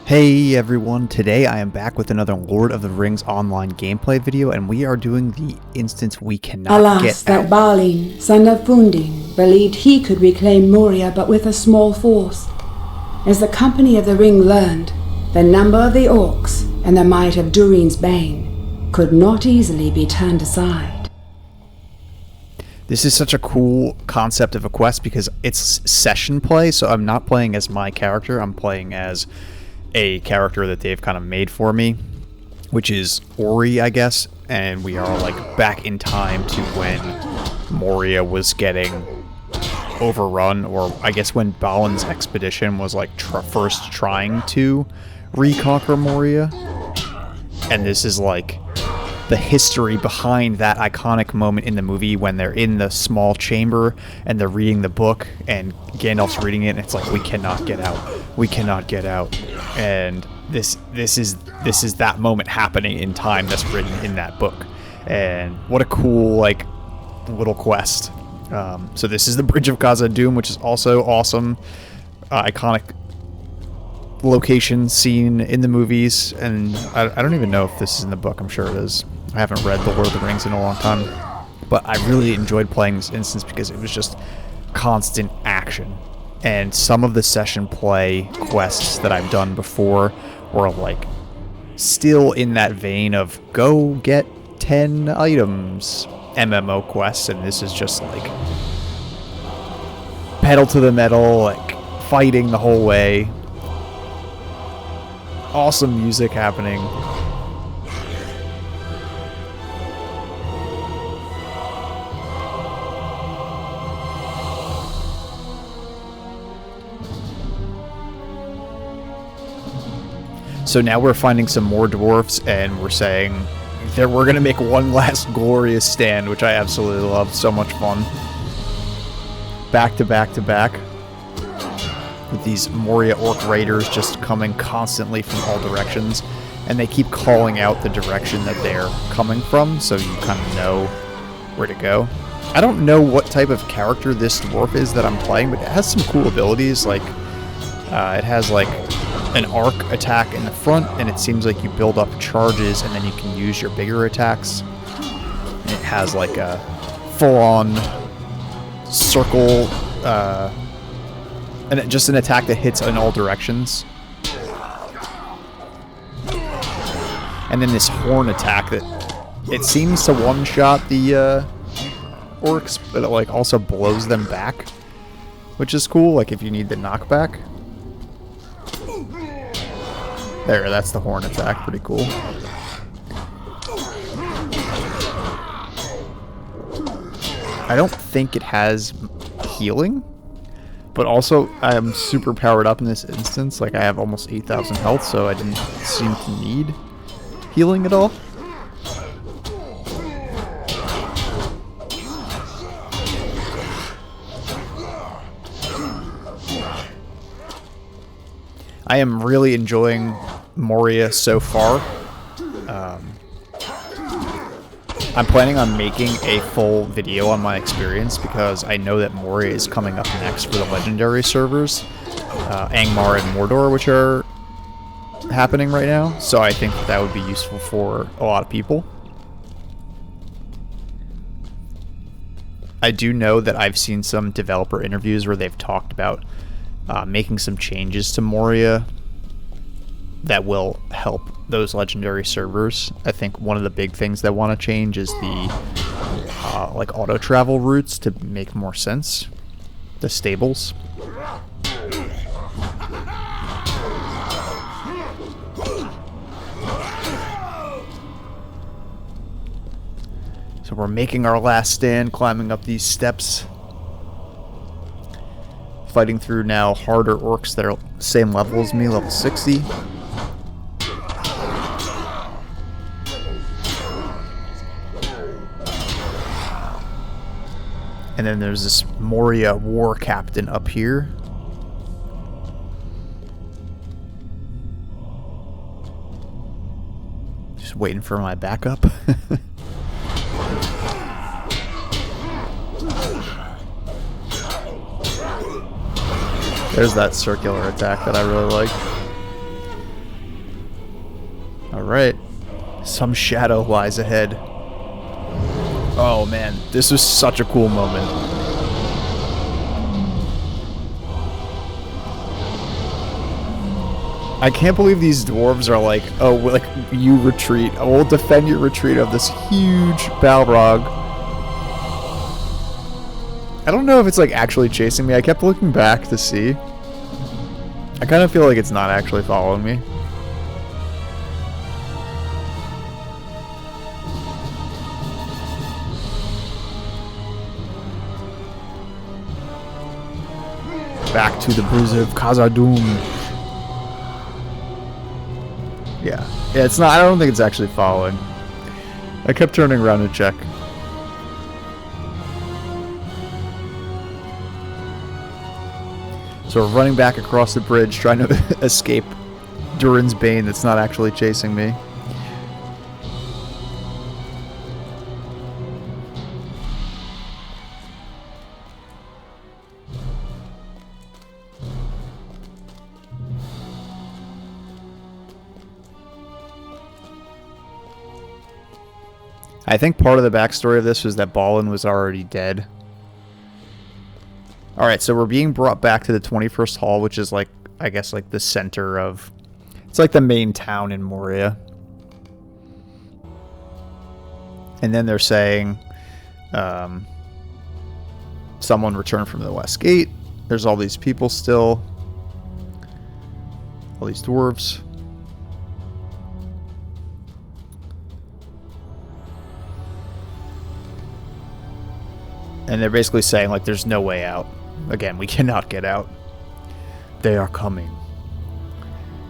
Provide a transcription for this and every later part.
Hey everyone, today I am back with another Lord of the Rings online gameplay video, and we are doing the instance we cannot Alas, get that out. Balin, son of Funding, believed he could reclaim Moria but with a small force. As the Company of the Ring learned, the number of the orcs and the might of Durin's Bane could not easily be turned aside. This is such a cool concept of a quest because it's session play, so I'm not playing as my character, I'm playing as a character that they've kind of made for me, which is Ori, I guess, and we are like back in time to when Moria was getting overrun, or I guess when Balin's expedition was like first trying to reconquer Moria, and this is like the history behind that iconic moment in the movie when they're in the small chamber and they're reading the book and Gandalf's reading it and it's like, we cannot get out, we cannot get out. And this is that moment happening in time that's written in that book. And what a cool like little quest. So this is the Bridge of Khazad-dûm, which is also awesome, iconic location seen in the movies, and I don't even know if this is in the book. I'm sure it is. I haven't read The Lord of the Rings in a long time, but I really enjoyed playing this instance because it was just constant action. And some of the session play quests that I've done before were like still in that vein of go get 10 items MMO quests, and this is just like pedal to the metal, like fighting the whole way. Awesome music happening. So now we're finding some more dwarfs, and we're saying that we're gonna make one last glorious stand, which I absolutely love. So much fun. Back to back to back. With these Moria orc raiders just coming constantly from all directions, and they keep calling out the direction that they're coming from, so you kind of know where to go. I don't know what type of character this dwarf is that I'm playing, but it has some cool abilities. Like it has like an arc attack in the front, and it seems like you build up charges and then you can use your bigger attacks. And it has like a full-on circle and just an attack that hits in all directions. And then this horn attack that it seems to one-shot the orcs, but it like also blows them back, which is cool, like if you need the knockback. There, that's the horn attack, pretty cool. I don't think it has healing, but also I'm super powered up in this instance. Like I have almost 8,000 health, so I didn't seem to need healing at all. I am really enjoying Moria so far. I'm planning on making a full video on my experience because I know that Moria is coming up next for the legendary servers, Angmar and Mordor, which are happening right now. So I think that would be useful for a lot of people. I do know that I've seen some developer interviews where they've talked about making some changes to Moria that will help those legendary servers. I think one of the big things they want to change is the like auto travel routes to make more sense. The stables. So we're making our last stand, climbing up these steps. Fighting through now harder orcs that are same level as me, level 60. And then there's this Moria war captain up here. Just waiting for my backup. There's that circular attack that I really like. Alright. Some shadow lies ahead. Oh man, this was such a cool moment. I can't believe these dwarves are like, oh, like, you retreat. We'll defend your retreat of this huge Balrog. I don't know if it's like actually chasing me. I kept looking back to see. I kind of feel like it's not actually following me. Back to the Bruiser of Khazad-dûm. Yeah, it's not. I don't think it's actually following. I kept turning around to check. So we're running back across the bridge, trying to escape Durin's Bane that's not actually chasing me. I think part of the backstory of this was that Balin was already dead. Alright, so we're being brought back to the 21st Hall, which is like, I guess, like the center of... It's like the main town in Moria. And then they're saying... someone returned from the West Gate. There's all these people still. All these dwarves. And they're basically saying, like, there's no way out. Again, we cannot get out. They are coming.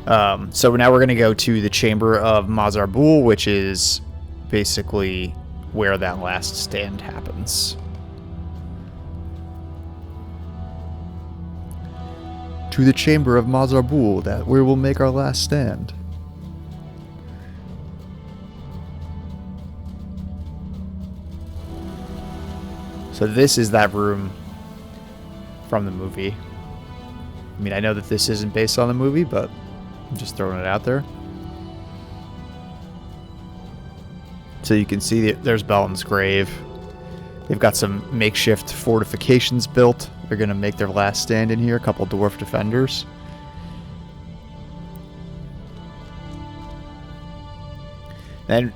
So now we're going to go to the Chamber of Mazarbul, which is basically where that last stand happens. To the Chamber of Mazarbul, that where we'll make our last stand. So this is that room from the movie. I mean, I know that this isn't based on the movie, but I'm just throwing it out there. So you can see there's Balin's grave. They've got some makeshift fortifications built. They're going to make their last stand in here. A couple dwarf defenders. Then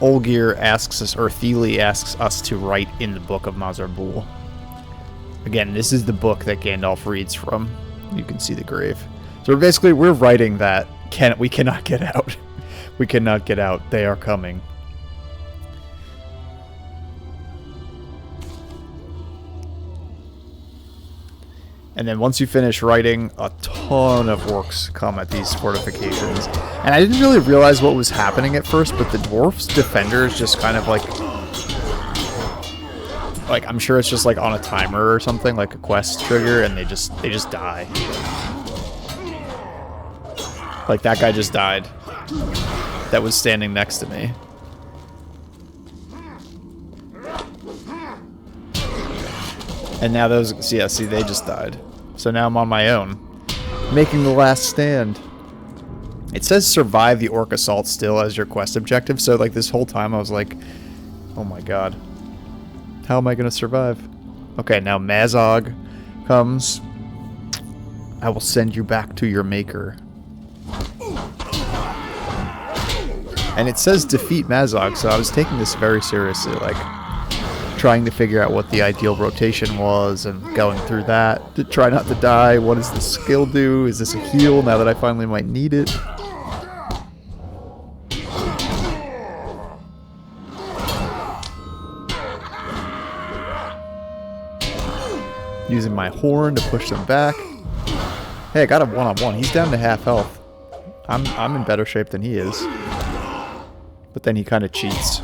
Olgir asks us, or Thili asks us to write in the Book of Mazarbul. Again, this is the book that Gandalf reads from. You can see the grave. So we're writing that we cannot get out. We cannot get out. They are coming. And then once you finish writing, a ton of orcs come at these fortifications. And I didn't really realize what was happening at first, but the dwarfs' defenders just kind of like I'm sure it's just like on a timer or something, like a quest trigger, and they just die. Like that guy just died. That was standing next to me. And now those, yeah, see, they just died. So now I'm on my own, making the last stand. It says survive the orc assault still as your quest objective. So like this whole time I was like, oh my god, how am I going to survive? Okay, now Mazog comes. I will send you back to your maker. And it says defeat Mazog, so I was taking this very seriously, like trying to figure out what the ideal rotation was and going through that to try not to die. What does the skill do? Is this a heal now that I finally might need it? Using my horn to push them back. Hey, I got him one-on-one. He's down to half health. I'm in better shape than he is. But then he kind of cheats.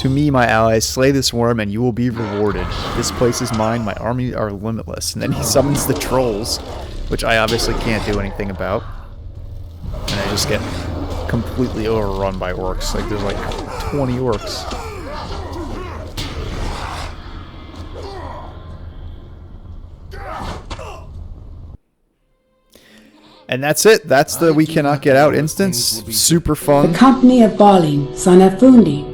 To me, my allies, slay this worm and you will be rewarded. This place is mine, my army are limitless. And then he summons the trolls, which I obviously can't do anything about. And I just get completely overrun by orcs. Like, there's like 20 orcs. And that's it. That's the We Cannot Get Out instance. Super The fun. company of Balin, son of Fundi,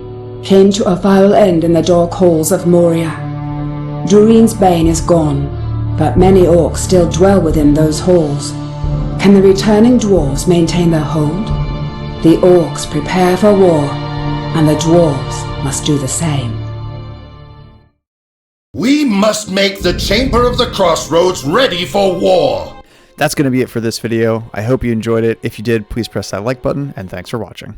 came to a final end in the dark halls of Moria. Doreen's bane is gone, but many orcs still dwell within those halls. Can the returning dwarves maintain their hold? The orcs prepare for war, and the dwarves must do the same. We must make the Chamber of the Crossroads ready for war! That's going to be it for this video. I hope you enjoyed it. If you did, please press that like button, and thanks for watching.